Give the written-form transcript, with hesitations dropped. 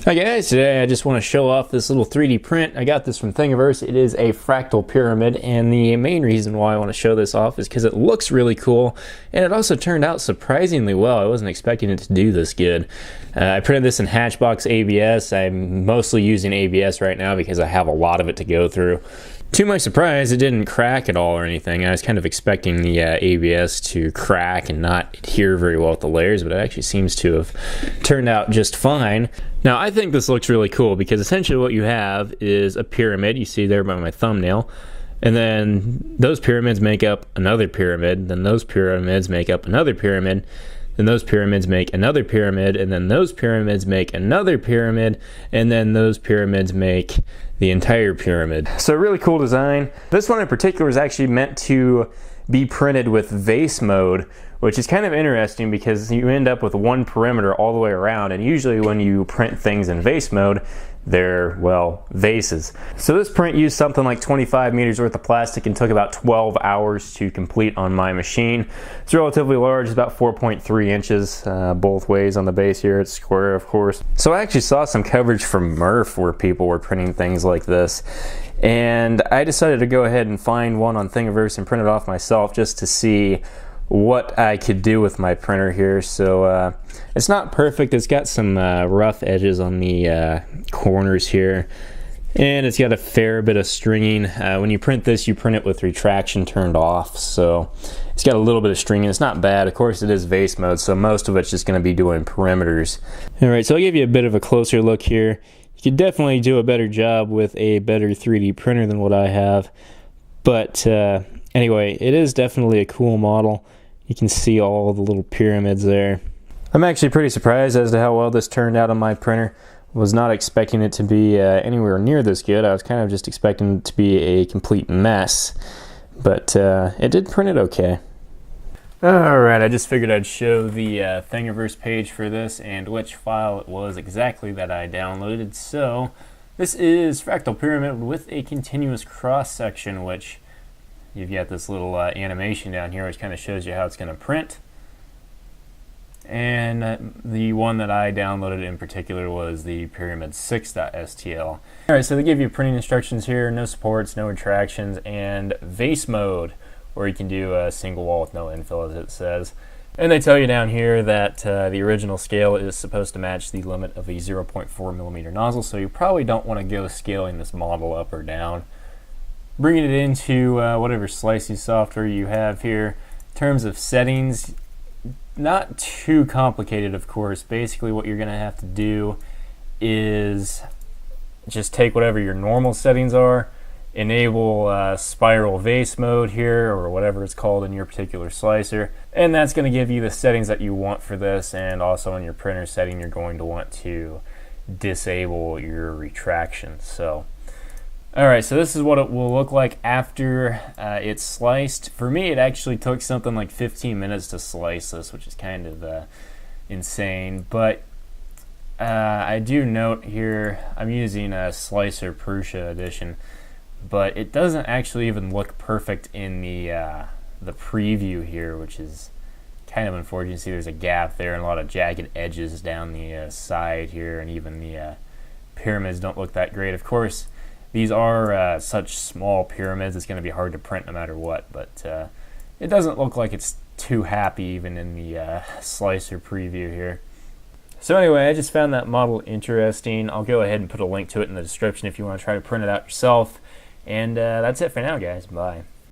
Hi guys, today I just want to show off this little 3D print. I got this from Thingiverse. It is a Fractal Pyramid, and the main reason why I want to show this off is because it looks really cool, and it also turned out surprisingly well. I wasn't expecting it to do this good. I printed this in Hatchbox ABS. I'm mostly using ABS right now because I have a lot of it to go through. To my surprise, it didn't crack at all or anything. I was kind of expecting the ABS to crack and not adhere very well with the layers, but it actually seems to have turned out just fine. Now, I think this looks really cool because essentially what you have is a pyramid. You see there by my thumbnail. And then those pyramids make up another pyramid. Then those pyramids make up another pyramid. Then those pyramids make another pyramid, and then those pyramids make another pyramid, and then those pyramids make the entire pyramid. So really cool design. This one in particular is actually meant to be printed with vase mode, which is kind of interesting because you end up with one perimeter all the way around, and usually when you print things in vase mode, they're, well, vases. So this print used something like 25 meters worth of plastic and took about 12 hours to complete on my machine. It's relatively large, it's about 4.3 inches both ways on the base here. It's square, of course. So I actually saw some coverage from Murph where people were printing things like this. And I decided to go ahead and find one on Thingiverse and print it off myself just to see what I could do with my printer here. So it's not perfect. It's got some rough edges on the corners here, and it's got a fair bit of stringing. When you print this, you print it with retraction turned off, so it's got a little bit of stringing. It's not bad. Of course, it is vase mode, so most of it's just going to be doing perimeters. All right, so I'll give you a bit of a closer look here. You could definitely do a better job with a better 3D printer than what I have, but anyway, it is definitely a cool model. You can see all the little pyramids there. I'm actually pretty surprised as to how well this turned out on my printer. Was not expecting it to be anywhere near this good. I was kind of just expecting it to be a complete mess, but it did print it okay. Alright, I just figured I'd show the Thingiverse page for this and which file it was exactly that I downloaded. So this is Fractal Pyramid with a continuous cross section, which you've got this little animation down here which kind of shows you how it's going to print. And the one that I downloaded in particular was the pyramid6.stl. Alright, so they give you printing instructions here, no supports, no retractions, and vase mode, where you can do a single wall with no infill, as it says. And they tell you down here that the original scale is supposed to match the limit of a 0.4 millimeter nozzle, so you probably don't want to go scaling this model up or down. Bringing it into whatever slicing software you have here. In terms of settings, not too complicated, of course. Basically what you're going to have to do is just take whatever your normal settings are, enable spiral vase mode here, or whatever it's called in your particular slicer, and that's going to give you the settings that you want for this. And also in your printer setting, you're going to want to disable your retraction. So alright, so this is what it will look like after it's sliced. For me, it actually took something like 15 minutes to slice this, which is kind of insane. But I do note here, I'm using a Slicer Prusa edition, but it doesn't actually even look perfect in the preview here, which is kind of unfortunate. You see there's a gap there and a lot of jagged edges down the side here, and even the pyramids don't look that great. Of course, these are such small pyramids, it's going to be hard to print no matter what, but it doesn't look like it's too happy even in the slicer preview here. So anyway, I just found that model interesting. I'll go ahead and put a link to it in the description if you want to try to print it out yourself. And that's it for now, guys. Bye.